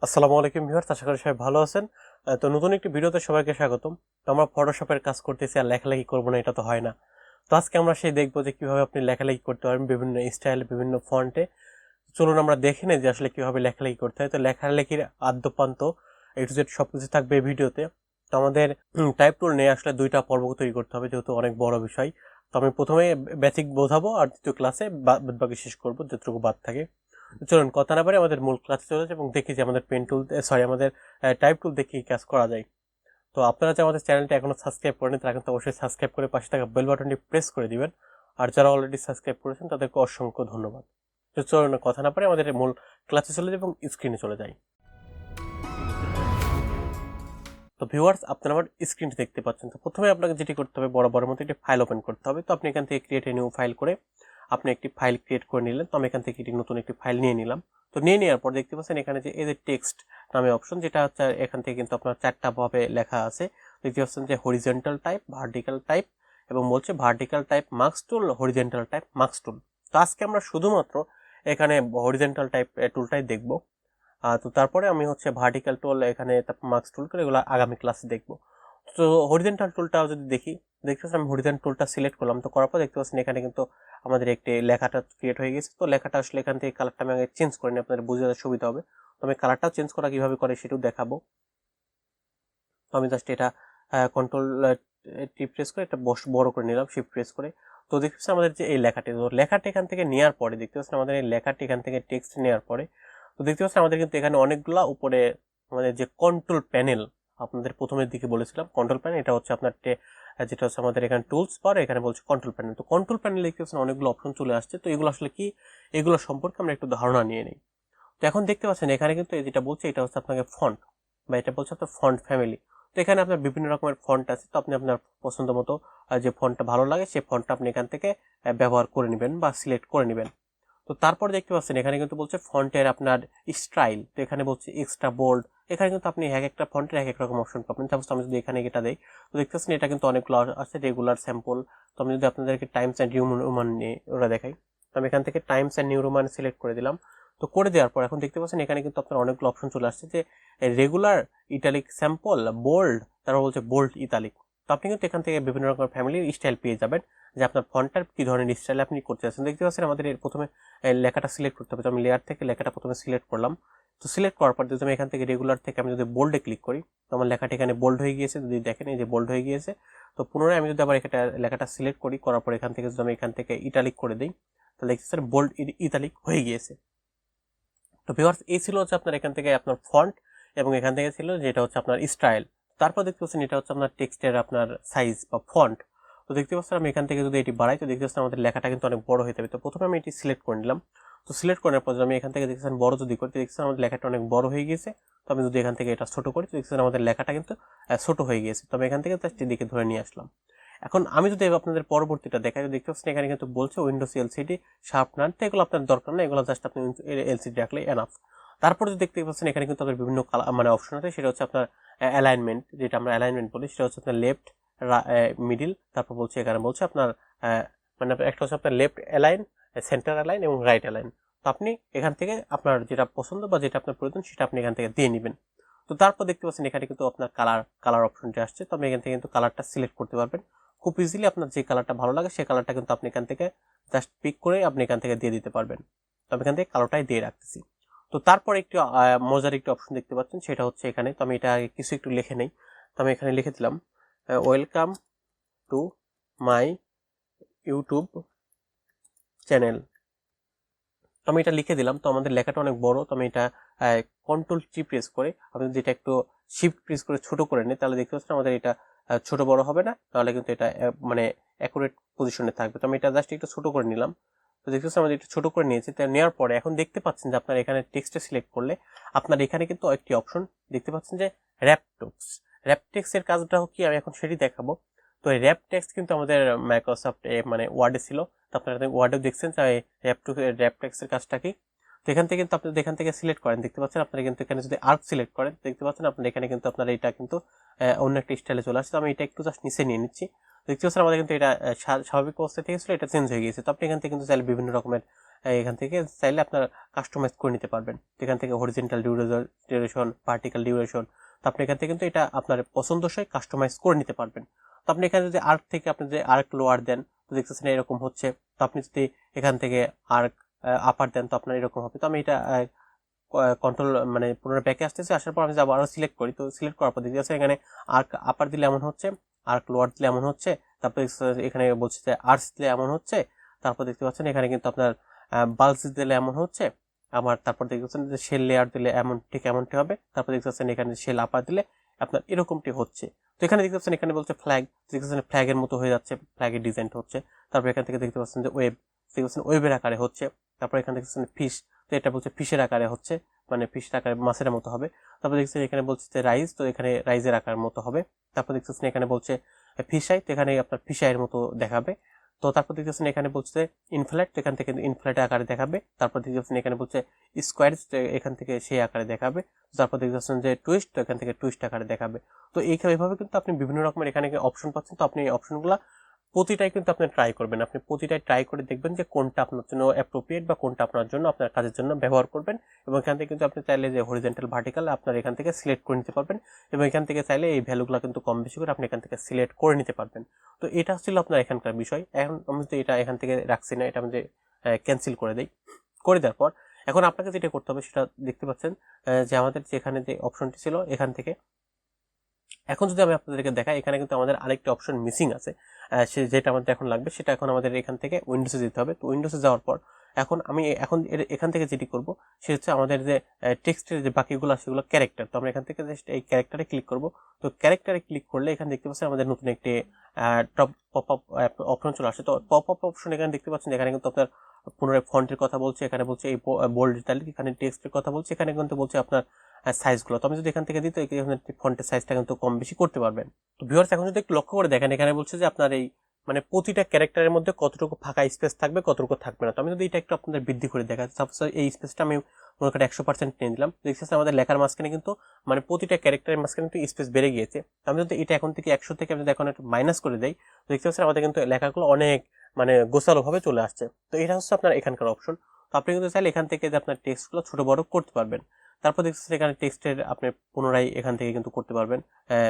আসসালামু আলাইকুম ভিউয়ার্স, আশা করি সবাই ভালো আছেন। তো নতুন একটি ভিডিওতে সবাইকে স্বাগতম। তো আমরা ফটোশপের কাজ করতেছি আর লেখালেখি করবো না, এটা তো হয় না। তো আজকে আমরা সেই দেখবো যে কিভাবে আপনি লেখালেখি করতে পারবেন বিভিন্ন স্টাইল, বিভিন্ন ফন্টে। চলুন আমরা দেখে নিই যে আসলে কিভাবে লেখালেখি করতে হয়। তো লেখালেখির আদ্যপান্ত A to Z সবকিছু থাকবে এই ভিডিওতে। তো আমাদের টাইপ টুল নিয়ে আসলে দুইটা পর্ব তৈরি করতে হবে, যেহেতু অনেক বড় বিষয়। তো আমি প্রথমে বেসিক বোঝাবো আর দ্বিতীয় ক্লাসে বাকি শেষ করবো যতটুকু বাদ থাকে। চলুন কথা না বলে আমাদের মূল ক্লাসে চলে যাই এবং দেখি যে আমাদের পেন টুল আমাদের টাইপ টুল দেখে কি কাজ করা যায়। তো আপনারা যে আমাদের চ্যানেলটা এখনো সাবস্ক্রাইব করেন তারা কিন্তু অবশ্যই সাবস্ক্রাইব করে পাশে থাকা বেল বাটনটি প্রেস করে দিবেন। আর যারা অলরেডি সাবস্ক্রাইব করেছেন তাদেরকে অসংখ্য ধন্যবাদ। তো চলুন কথা না পারে আমাদের মূল ক্লাসে চলে যাই এবং স্ক্রিনে চলে যাই। তো ভিউয়ার্স, আপনারা আমার স্ক্রিনটি দেখতে পাচ্ছেন। তো প্রথমে আপনাকে যেটি করতে হবে, বরাবরের মতো একটি ফাইল ওপেন করতে হবে। তো আপনি এখান থেকে ক্রিয়েট এ নিউ ফাইল করে আপনি একটি ফাইল ক্রিয়েট করে নিলেন। তো আমি এখান থেকে একটি নতুন একটি ফাইল নিয়ে নিলাম। তো নিয়ে নেওয়ার পর দেখতে পাচ্ছেন এখানে যে এই যে টেক্সট নামে অপশন, যেটা হচ্ছে এখান থেকে কিন্তু আপনার চারটা ভাবে লেখা আছে। দেখতে পাচ্ছেন যে হরিজন্টাল টাইপ, ভার্টিক্যাল টাইপ এবং বলছে ভার্টিক্যাল টাইপ মার্কস টুল, হরিজন্টাল টাইপ মার্কস টুল। তো আজকে আমরা শুধুমাত্র এখানে হরিজন্টাল টাইপ টুলটাই দেখবো। তো তারপরে আমি হচ্ছে ভার্টিক্যাল টুল, এখানে মার্কস টুল করে এগুলো আগামী ক্লাসে দেখবো। তো হরিজন্টাল টুলটা যদি দেখি, দেখতে পাচ্ছি আমি হরিজন্টাল টুলটা সিলেক্ট করলাম। তো করার পর দেখতে পাচ্ছেন এখানে কিন্তু আমাদের একটি লেখাটা ক্রিয়েট হয়ে গেছে। তো লেখাটা আসলে এখান থেকে কালারটা আমি আগে চেঞ্জ করে নিই, আপনাদের বুঝতে সুবিধা হবে। তো আমি কালারটাও চেঞ্জ করা কিভাবে করে সেটাও দেখাবো। তো আমি জাস্ট এটা কন্ট্রোল টি প্রেস করে এটা বড় করে নিলাম, শিফট প্রেস করে। তো দেখতে পাচ্ছি আমাদের যে এই লেখাটি, তো লেখাটা এখান থেকে নেওয়ার পরে দেখতে পাচ্ছেন আমাদের এই লেখাটি এখান থেকে টেক্সট নেওয়ার পরে তো দেখতে পাচ্ছেন আমাদের কিন্তু এখানে অনেকগুলা উপরে আমাদের যে কন্ট্রোল প্যানেল, আপনাদের প্রথমের দিকে বলেছিলাম কন্ট্রোল প্যানেল, এটা হচ্ছে আপনার যেটা হচ্ছে আমাদের এখানে টুলস পার, এখানে বলছে কন্ট্রোল প্যানেল। তো কন্ট্রোল প্যানেল দেখতে পাচ্ছেন অনেকগুলো অপশন চলে আসছে। তো এগুলো আসলে কি, এগুলো সম্পর্কে আমরা একটু ধারণা নিয়ে নিই। তো এখন দেখতে পাচ্ছেন এখানে কিন্তু যেটা বলছে এটা হচ্ছে আপনাকে ফন্ট, বা এটা বলছে আপনার ফন্ট ফ্যামিলি। তো এখানে আপনার বিভিন্ন রকমের ফন্ট আছে। তো আপনি আপনার পছন্দ মতো যে ফন্টটা ভালো লাগে সেই ফন্টটা আপনি এখান থেকে ব্যবহার করে নেবেন বা সিলেক্ট করে নেবেন। তো তারপর দেখতে পাচ্ছেন এখানে কিন্তু বলছে ফন্টের আপনার স্টাইল। তো এখানে বলছে এক্সট্রা বোল্ড। এখানে কিন্তু আপনি এক একটা ফন্টের এক এক রকম অপশন পাবেন। সাপোজ আমি যদি এখানে এটা দেই, তো দেখতে পাচ্ছেন এটা কিন্তু অনেকগুলো আছে, রেগুলার, স্যাম্পল। তো আমি যদি আপনাদেরকে টাইমস অ্যান্ড নিউ রোমান নিয়ে ওরা দেখাই, তো আমি এখান থেকে Times and new Roman select করে দিলাম। তো করে দেওয়ার পর এখন দেখতে পাচ্ছেন এখানে কিন্তু আপনার অনেকগুলো অপশন চলে আসছে, যে রেগুলার, ইটালিক, স্যাম্পল, বোল্ড, তারপর বলছে বোল্ড ইটালিক। তো আপনি কিন্তু এখান থেকে বিভিন্ন রকমের ফ্যামিলির স্টাইল পেয়ে যাবেন, যে আপনার ফন্টটার কি ধরনের স্টাইল আপনি করতে চাচ্ছেন। দেখতে পাচ্ছেন আমাদের এর প্রথমে লেখাটা সিলেক্ট করতে হবে। তো আমি লেয়ার থেকে লেখাটা প্রথমে সিলেক্ট করলাম। তো সিলেক্ট করার পর যদি আমি এখান থেকে রেগুলার থেকে আমি যদি বোল্ডে ক্লিক করি, তো আমার লেখাটা এখানে বোল্ড হয়ে গিয়েছে। যদি দেখেন এই যে বোল্ড হয়ে গিয়েছে। তো পুনরায় আমি যদি আবার লেখাটা সিলেক্ট করি, করার পর এখান থেকে যদি আমি এখান থেকে ইটালিক করে দিই, তাহলে দেখতেছেন বোল্ড ইটালিক হয়ে গিয়েছে। তো ভিউয়ার্স, এই ছিল হচ্ছে আপনার এখান থেকে আপনার ফন্ট, এবং এখান থেকে ছিল যেটা হচ্ছে আপনার স্টাইল। তারপর দেখতে পাচ্ছেন এটা হচ্ছে আপনার টেক্সটের আপনার সাইজ বা ফন্ট। তো দেখতে পাচ্ছেন আমি এখান থেকে যদি এটি বাড়াই, তো দেখতে পাচ্ছেন আমাদের লেখাটা কিন্তু অনেক বড় হয়ে যাবে। তো প্রথমে আমি এটি সিলেক্ট করে নিলাম। তো সিলেক্ট করার পর আমি এখান থেকে দেখছেন বড় যদি করি, দেখছেন আমাদের লেখাটা অনেক বড় হয়ে গিয়েছে। তো আমি যদি এখান থেকে এটা ছোট করি, তো দেখছেন আমাদের লেখাটা কিন্তু ছোট হয়ে গিয়েছে। তো আমি এখান থেকে জাস্ট এদিকে ধরে নিয়ে আসলাম। এখন আমি যদি আপনাদের পরবর্তীটা দেখাই, দেখতে পাচ্ছেন এখানে কিন্তু বলছে উইন্ডোজ এলসিডি শার্পনার। তো এগুলো আপনার দরকার নেই, এগুলো জাস্ট আপনি এলসিডি রাখলে এনাফ। তারপরে যদি দেখতে পাচ্ছেন এখানে কিন্তু আপনার বিভিন্ন মানে অপশন আছে। সেটা হচ্ছে আপনার অ্যালাইনমেন্ট, যেটা আমরা অ্যালাইনমেন্ট বলি, সেটা হচ্ছে আপনার লেফট, মিডিল, তারপর বলছে এখানে বলছে আপনার মানে একটা হচ্ছে আপনার লেফট অ্যালাইন, সেন্টার অ্যালাইন এবং রাইট অ্যালাইন। তো আপনি এখান থেকে আপনার যেটা পছন্দ বা যেটা আপনার প্রয়োজন সেটা আপনি এখান থেকে দিয়ে নেবেন। তো তারপর দেখতে পাচ্ছেন এখানে কিন্তু আপনার কালার অপশনটি আসছে। তো আপনি এখান থেকে কিন্তু কালারটা সিলেক্ট করতে পারবেন খুব ইজিলি। আপনার যে কালারটা ভালো লাগে সেই কালারটা কিন্তু আপনি এখান থেকে জাস্ট পিক করে আপনি এখান থেকে দিয়ে দিতে পারবেন। তো আমি এখান থেকে কালোটাই দিয়ে রাখতেছি। তো তারপর একটি মজার একটি অপশন দেখতে পাচ্ছেন, সেটা হচ্ছে এখানে। তো আমি এটা কিছু একটু লিখে নেই। তো আমি এখানে লিখে দিলাম welcome to my YouTube channel. আমি এটা লিখে দিলাম। তো আমাদের লেখাটা অনেক বড়। তো আমি এটা কন্ট্রোল টি প্রেস করে, আমি যদি এটা একটু শিফট প্রেস করে ছোট করে নিই, তাহলে দেখতে পাচ্ছেন আমাদের এটা ছোট বড় হবে না, তাহলে কিন্তু এটা মানে অ্যাকুরেট পজিশনে থাকবে। তো আমি এটা জাস্ট একটু ছোট করে নিলাম। তো দেখতে পাচ্ছেন আমাদের একটু ছোট করে নিয়েছি। তো নেওয়ার পরে এখন দেখতে পাচ্ছেন যে আপনার এখানে টেক্সটে সিলেক্ট করলে আপনার এখানে কিন্তু একটি অপশন দেখতে পাচ্ছেন যে র্যাপ টেক্সট। র্যাপ টেক্সটের কাজটাও কি আমি এখন সেটি দেখাবো। তো এই র্যাপ টেক্সট কিন্তু আমাদের মাইক্রোসফট মানে ওয়ার্ডে ছিল। তো আপনারা ওয়ার্ডেও দেখছেন যে র্যাপ টেক্সটের কাজটা কি। তো এখান থেকে কিন্তু আপনি এখান থেকে সিলেক্ট করেন, দেখতে পাচ্ছেন আপনারা কিন্তু এখানে যদি আর্ক সিলেক্ট করেন, দেখতে পাচ্ছেন আপনার এখানে কিন্তু আপনার এটা কিন্তু অন্য একটা স্টাইলে চলে আসছে। তো আমি এটা একটু জাস্ট নিচে নিয়ে নিচ্ছি। দেখতে পাচ্ছেন আমাদের কিন্তু এটা স্বাভাবিক অবস্থা থেকে ছিল, এটা চেঞ্জ হয়ে গিয়েছে। তো আপনি এখান থেকে কিন্তু চাইলে বিভিন্ন রকমের এখান থেকে চাইলে আপনার কাস্টমাইজ করে নিতে পারবেন। এখান থেকে হরিজেন্টাল ডিউরেশন, ভার্টিক্যাল ডিউরেশন, তো আপনি এখান থেকে কিন্তু এটা আপনার পছন্দসই কাস্টমাইজ করে নিতে পারবেন। তো আপনি এখানে যদি আর্ক থেকে আপনি যদি আর্ক লোয়ার দেন তো দেখতেছেন এরকম হচ্ছে। তো আপনি যদি এখান থেকে আর্ক আপার দেন তো আপনার এরকম হবে। তো আমি এটা কন্ট্রোল মানে পুনরায় ব্যাকে আসতেছে, আসার পর আমি যাবো আরও সিলেক্ট করি। তো সিলেক্ট করার পর দেখতে পাচ্ছি এখানে আর্ক আপার দিলে এমন হচ্ছে, আর্ক লোয়ার দিলে এমন হচ্ছে, তারপর এখানে বলছে যে আর্টস দিলে এমন হচ্ছে, তারপর দেখতে পাচ্ছেন এখানে কিন্তু আপনার বালস দিলে এমন হচ্ছে আমার, তারপর দেখতে পাচ্ছেন যে শেল লেয়ার দিলে এমন ঠিক এমনটি হবে, তারপর দেখতে পাচ্ছেন এখানে শেল আপার দিলে আপনার এরকমটি হচ্ছে। তো এখানে দেখতে পাচ্ছেন এখানে বলছে ফ্ল্যাগ, দেখতে পাচ্ছেন ফ্ল্যাগের মতো হয়ে যাচ্ছে, ফ্ল্যাগের ডিজাইনটা হচ্ছে। তারপর এখান থেকে দেখতে পাচ্ছেন যে ওয়েব, দেখতে পাচ্ছেন ওয়েবের আকারে হচ্ছে। তারপর এখানে দেখতে পাচ্ছেন ফিশ, তো এটা বলছে ফিশের আকারে হচ্ছে, মানে ফিশের আকারে মাছের মতো হবে। তারপর দেখছেন এখানে বলছে যে রাইস, তো এখানে রাইজের আকার মতো হবে। তারপর দেখতেছেন এখানে বলছে ফিশাই, তো এখানে আপনার ফিশাইয়ের মতো দেখাবে। তো তারপর দেখতেছেন এখানে বলছে ইনফ্ল্যাট, তো এখান থেকে ইনফ্ল্যাটের আকারে দেখাবে। তারপর দেখতেছেন এখানে বলছে স্কোয়ার, এখান থেকে সেই আকারে দেখাবে। তারপর দেখতেছেন যে টুইস্ট, তো এখান থেকে টুইস্ট আকারে দেখাবে। তো এইভাবে কিন্তু আপনি বিভিন্ন রকমের এখানে অপশন পাচ্ছেন। তো আপনি এই অপশনগুলো প্রতিটাই কিন্তু আপনি ট্রাই করবেন, আপনি প্রতিটাই ট্রাই করে দেখবেন যে কোনটা আপনার জন্য অ্যাপ্রোপ্রিয়েট বা কোনটা আপনার জন্য আপনার কাজের জন্য ব্যবহার করবেন। এবং এখান থেকে কিন্তু আপনি চাইলে যে হরিজেন্টাল ভার্টিক্যাল আপনার এখান থেকে সিলেক্ট করে নিতে পারবেন, এবং এখান থেকে চাইলে এই ভ্যালুগুলো কিন্তু কম বেশি করে আপনি এখান থেকে সিলেক্ট করে নিতে পারবেন। তো এটা ছিল আপনার এখানকার বিষয়। এখন আমি তো এটা এখান থেকে রাখছি না, এটা আমি যে ক্যান্সেল করে দিই। করে দেওয়ার পর এখন আপনাকে যেটা করতে হবে সেটা দেখতে পাচ্ছেন যে আমাদের যেখানে যে অপশনটি ছিল এখান থেকে, এখন যদি আমি আপনাদেরকে দেখাই এখানে কিন্তু আমাদের আরেকটা অপশন মিসিং আছে, সে যেটা আমাদের এখন লাগবে সেটা এখন আমাদের এখান থেকে উইন্ডোজে যেতে হবে। তো উইন্ডোজে যাওয়ার পর এখন আমি এখান থেকে যেটি করব সেটা হচ্ছে আমাদের যে টেক্সটের যে বাকিগুলো আছে সেগুলো ক্যারেক্টার। তো আমরা এখান থেকে জাস্ট এই ক্যারেক্টারে ক্লিক করব। তো ক্যারেক্টারে ক্লিক করলে এখানে দেখতে পাচ্ছেন আমাদের নতুন একটি টপ পপ আপ অপশন চলে আসে। তো পপ আপ অপশন এখানে দেখতে পাচ্ছেন, এখানে কিন্তু আপনার পুনরায় ফন্টের কথা বলছে, এখানে বলছে এই বোল্ড ইটালিক, এখানে টেক্সটের কথা বলছে, এখানে কিন্তু বলছে আপনার সাইজগুলো। তো আমি যদি এখান থেকে দিই তো এখানে ফন্টের সাইজটা কিন্তু কম বেশি করতে পারবেন। তো ভিউয়ার্স এখন যদি একটু লক্ষ্য করে দেখেন এখানে বলছে যে আপনার এই মানে প্রতিটা ক্যারেক্টারের মধ্যে কতটুকু ফাঁকা স্পেস থাকবে, কতটুকু থাকবে না। তো আমি যদি এটা একটু আপনাদের বৃদ্ধি করে দেখা, সাপোজ এই স্পেসটা আমি মনে করি 100% নিয়ে দিলাম, দেখতেছেন আমাদের লেখার মাঝখানে কিন্তু মানে প্রতিটা ক্যারেক্টারের মাঝখানে কিন্তু স্পেস বেড়ে গিয়েছে। আমি যদি এটা এখন থেকে 100 থেকে আমি যদি এখন একটু মাইনাস করে দেই দেখতে পাচ্ছেন আমাদের কিন্তু লেখাগুলো অনেক মানে গোছালো ভাবে চলে আসছে। তো এটা হচ্ছে আপনার এখানকার অপশন। তো আপনি কিন্তু চাইলে এখান থেকে যে আপনার টেক্সটগুলো ছোট বড় করতে পারবেন। তারপর দেখতেছেন এখানে টেক্সটের আপনি পুনরায় এখান থেকে কিন্তু করতে পারবেন,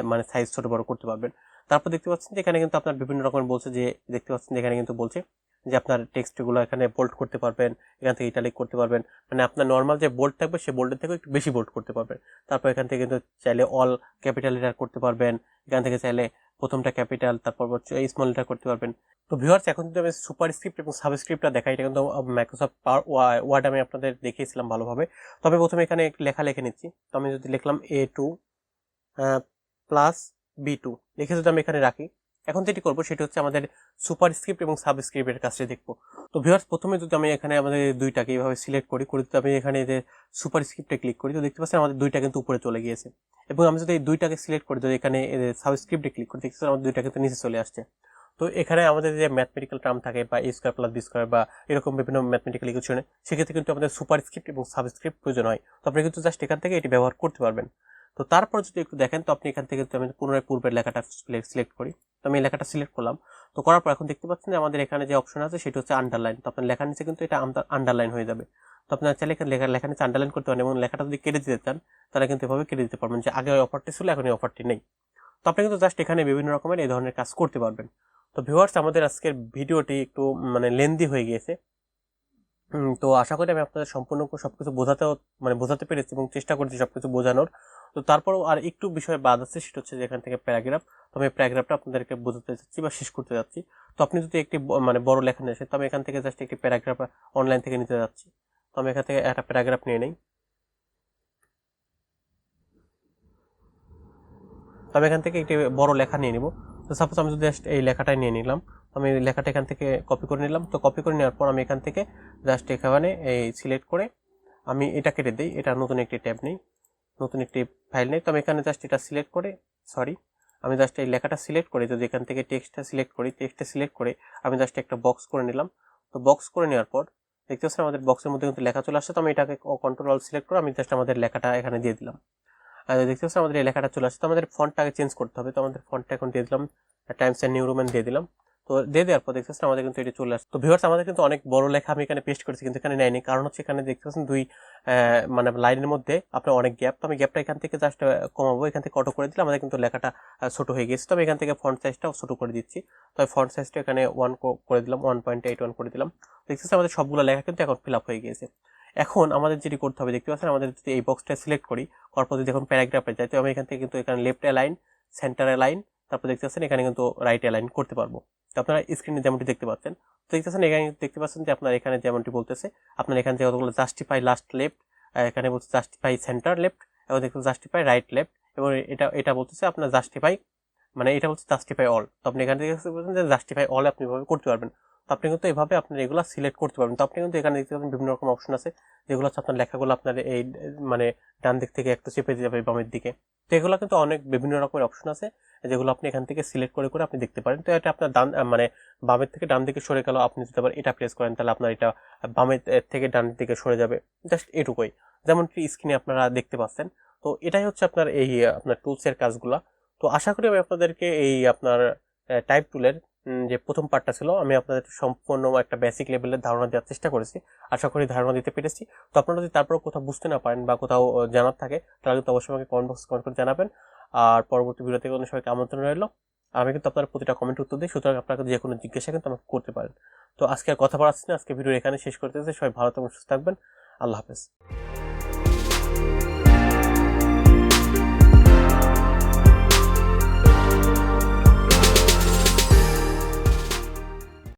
মানে সাইজ ছোট বড় করতে পারবেন। তারপর দেখতে পাচ্ছেন যে এখানে কিন্তু আপনার বিভিন্ন রকমের বলছে, যে দেখতে পাচ্ছেন এখানে কিন্তু বলছে যে আপনার টেক্সটগুলো এখানে বোল্ড করতে পারবেন, এখান থেকে ইটালিক করতে পারবেন, মানে আপনার নর্মাল যে বোল্ড থাকবে সেই বোল্ডের থেকে একটু বেশি বোল্ড করতে পারবেন। তারপর এখান থেকে কিন্তু চাইলে অল ক্যাপিটাল লেটার করতে পারবেন, এখান থেকে চাইলে প্রথমটা ক্যাপিটাল তারপর হচ্ছে স্মল লেটার করতে পারবেন। তো ভিউয়ার্স এখন যদি আমি সুপারস্ক্রিপ্ট এবং সাবস্ক্রিপ্টটা দেখাই, এটা কিন্তু মাইক্রোসফট ওয়ার্ড আমি আপনাদের দেখিয়েছিলাম ভালোভাবে। তবে প্রথমে এখানে একটু লেখা লিখে নিচ্ছি। তো আমি যদি লিখলাম A2 প্লাস B2 লিখে যদি আমি এখানে রাখি, এখন যেটি করবো সেটি হচ্ছে আমাদের সুপারস্ক্রিপ্ট এবং সাবস্ক্রিপ্টের কাছে দেখবো। তো ভিউয়ার্স প্রথমে যদি আমি এখানে আমাদের দুইটাকে এইভাবে সিলেক্ট করি, যদি আমি এখানে যে সুপারস্ক্রিপ্টে ক্লিক করি তো দেখতে পাচ্ছেন আমাদের দুইটা কিন্তু উপরে চলে গিয়েছে। এবং আমি যদি এই দুইটাকে সিলেক্ট করি, যদি এখানে সাবস্ক্রিপ্টে ক্লিক করি দেখতে পাচ্ছেন আমাদের দুইটা কিন্তু নিচে চলে আসছে। তো এখানে আমাদের যে ম্যাথমেটিক্যাল টার্ম থাকে বা A² + B² বা এরকম বিভিন্ন ম্যাথমেটিক্যাল ইকুয়েশনে সেক্ষেত্রে কিন্তু আমাদের সুপারস্ক্রিপ্ট এবং সাবস্ক্রিপ্ট প্রয়োজন হয়। তো আপনি কিন্তু জাস্ট এখান থেকে এটি ব্যবহার করতে পারবেন। তো তারপর যদি একটু দেখেন তো আপনি এখান থেকে আমি পুনরায় পূর্বের লেখাটা সিলেক্ট করি। তো আমি লেখাটা সিলেক্ট করলাম। তো করার পর এখন দেখতে পাচ্ছেন যে আমাদের এখানে যে অপশন আছে সেটা হচ্ছে আন্ডারলাইন। তো আপনার লেখার নিচে কিন্তু এটা আন্ডারলাইন হয়ে যাবে। তো আপনার চাইলে লেখার নিচে আন্ডারলাইন করতে পারেন, এবং লেখাটা যদি কেটে দিতে চান তাহলে কিন্তু এভাবে কেটে দিতে পারবেন, যে আগে ওই অফারটি ছিল এখন এই অফারটি নেই। তো আপনি কিন্তু জাস্ট এখানে বিভিন্ন রকমের এই ধরনের কাজ করতে পারবেন। তো ভিউয়ার্স আমাদের আজকের ভিডিওটি একটু মানে লেন্দি হয়ে গিয়েছে। তো আশা করি আমি আপনাদের সম্পূর্ণ সবকিছু বোঝাতে পেরেছি এবং চেষ্টা করছি সবকিছু বোঝানোর। তো তারপরও আর একটু বিষয় বাদ আছে, সেটা হচ্ছে যে এখান থেকে প্যারাগ্রাফ। তো আমি প্যারাগ্রাফটা আপনাদেরকে বোঝাতে যাচ্ছি বা শেষ করতে যাচ্ছি। তো আপনি যদি একটি মানে বড় লেখা নিয়ে আসেন, তো আমি এখান থেকে জাস্ট একটি প্যারাগ্রাফ অনলাইন থেকে নিতে যাচ্ছি। তো আমি এখান থেকে একটা প্যারাগ্রাফ নিয়ে নেই। তো আমি এখান থেকে একটি বড় লেখা নিয়ে নিব। তো সাপোজ আমি যদি জাস্ট এই লেখাটাই নিয়ে নিলাম, আমি লেখাটা এখান থেকে কপি করে নিলাম। তো কপি করে নেওয়ার পর আমি এখান থেকে জাস্ট এখানে এই সিলেক্ট করে আমি এটা কেটে দিই, এটা নতুন একটি ট্যাব নেই, নতুন একটি ফাইল নেই। তো আমি এখানে জাস্ট এটা সিলেক্ট করে আমি জাস্ট এই লেখাটা সিলেক্ট করে যদি এখান থেকে টেক্সটটা সিলেক্ট করে আমি জাস্ট একটা বক্স করে নিলাম। তো বক্স করে নেওয়ার পর দেখতে পাচ্ছেন আমাদের বক্সের মধ্যে কিন্তু লেখা চলে আসছে। তো আমি এটাকে কন্ট্রোল সিলেক্ট করে আমি জাস্ট আমাদের লেখাটা এখানে দিয়ে দিলাম। দেখতে পাচ্ছেন আমাদের এই লেখাটা চলে আসছে। তো আমাদের ফন্টটাকে চেঞ্জ করতে হবে। তো আমাদের ফন্টটা এখন দিয়ে দিলাম টাইমস নিউ রোমান দিয়ে দিলাম। তো দিয়ে দেওয়ার পর দেখতে পাচ্ছেন আমাদের কিন্তু এটি চলে আসছে। তো ভিউয়ার্স আমাদের কিন্তু অনেক বড় লেখা আমি এখানে পেস্ট করেছি, কিন্তু এখানে নেয়নি, কারণ হচ্ছে এখানে দেখতে পাচ্ছেন দুই মানে লাইনের মধ্যে আপনার অনেক গ্যাপ। তো আমি গ্যাপটা এখান থেকে জাস্ট কমাবো, এখান থেকে অটো করে দিলে আমাদের কিন্তু লেখাটা ছোট হয়ে গেছে। তো আমি এখান থেকে ফন্ট সাইজটাও ছোট করে দিচ্ছি। তো আমি ফন্ট সাইজটা এখানে 1 করে দিলাম, 1.81 করে দিলাম। দেখতে পাচ্ছেন আমাদের সবগুলো লেখা কিন্তু এখন ফিল আপ হয়ে গিয়েছে। এখন আমাদের যেটি করতে হবে দেখতে পাচ্ছেন, আমাদের যদি এই বক্সটা সিলেক্ট করি, করার পর যদি এখন প্যারাগ্রাফে যাই, তো আমি এখান থেকে কিন্তু এখানে লেফট অ্যালাইন, সেন্টার অ্যালাইন, তারপর দেখতে পাচ্ছেন এখানে কিন্তু রাইট অ্যালাইন করতে পারবো। তো আপনারা স্ক্রিনে যেমনটি দেখতে পাচ্ছেন, তো দেখতে পাচ্ছেন এখানে দেখতে পাচ্ছেন যে আপনার এখানে যেমনটি বলতেছে, আপনার এখানে যে কতগুলো জাস্টিফাই লাস্ট লেফট, এখানে বলছে জাস্টিফাই সেন্টার লেফট, এবং দেখতে জাস্টিফাই রাইট লেফট, এবং এটা বলতেছে আপনার জাস্টিফাই, মানে এটা হচ্ছে জাস্টিফাই অল। তো আপনি এখানে দেখতে পাচ্ছেন যে জাস্টিফাই অল আপনি এভাবে করতে পারবেন। তো আপনি কিন্তু এভাবে আপনার এগুলো সিলেক্ট করতে পারবেন। তো আপনি কিন্তু এখানে দেখতে পাচ্ছেন বিভিন্ন রকম অপশন আছে, যেগুলো হচ্ছে আপনার লেখাগুলো আপনার এই মানে ডান দিক থেকে একটু চেপে যাবে বামের দিকে। তো এগুলো কিন্তু অনেক বিভিন্ন রকমের অপশন আছে, যেগুলো আপনি এখান থেকে সিলেক্ট করে করে আপনি দেখতে পারেন। তো এটা আপনার ডান মানে বামের থেকে ডান দিকে সরে গেল, আপনি যদি আবার এটা প্রেস করেন তাহলে আপনার এটা বামের থেকে ডান দিকে সরে যাবে, জাস্ট এটুকুই, যেমনটি স্ক্রিনে আপনারা দেখতে পাচ্ছেন। তো এটাই হচ্ছে আপনার এই আপনার টুলসের কাজগুলা। তো আশা করি আমি আপনাদেরকে এই আপনার টাইপ টুলের যে প্রথম পার্টটা ছিল, আমি আপনাদের সম্পূর্ণ একটা বেসিক লেভেলের ধারণা দেওয়ার চেষ্টা করেছি। আশা করি ধারণা দিতে পেরেছি। তো আপনারা যদি তারপর কোথাও বুঝতে না পারেন বা কোথাও জানার থাকে, তাহলে কিন্তু অবশ্যই আমাকে কমেন্ট বক্সে কমেন্ট করে জানাবেন। আর পরবর্তী ভিডিওতে কোনো সবাইকে আমন্ত্রণ রইল। আমি কিন্তু আপনার প্রতিটা কমেন্ট উত্তর দিই, সুতরাং আপনাকে যে কোনো জিজ্ঞাসা কিন্তু আমাকে করতে পারেন। তো আজকে আর কথা বলাচ্ছি না, আজকে ভিডিও এখানে শেষ করতেছি। সবাই ভালো থাকবেন, সুস্থ থাকবেন। আল্লাহ হাফেজ।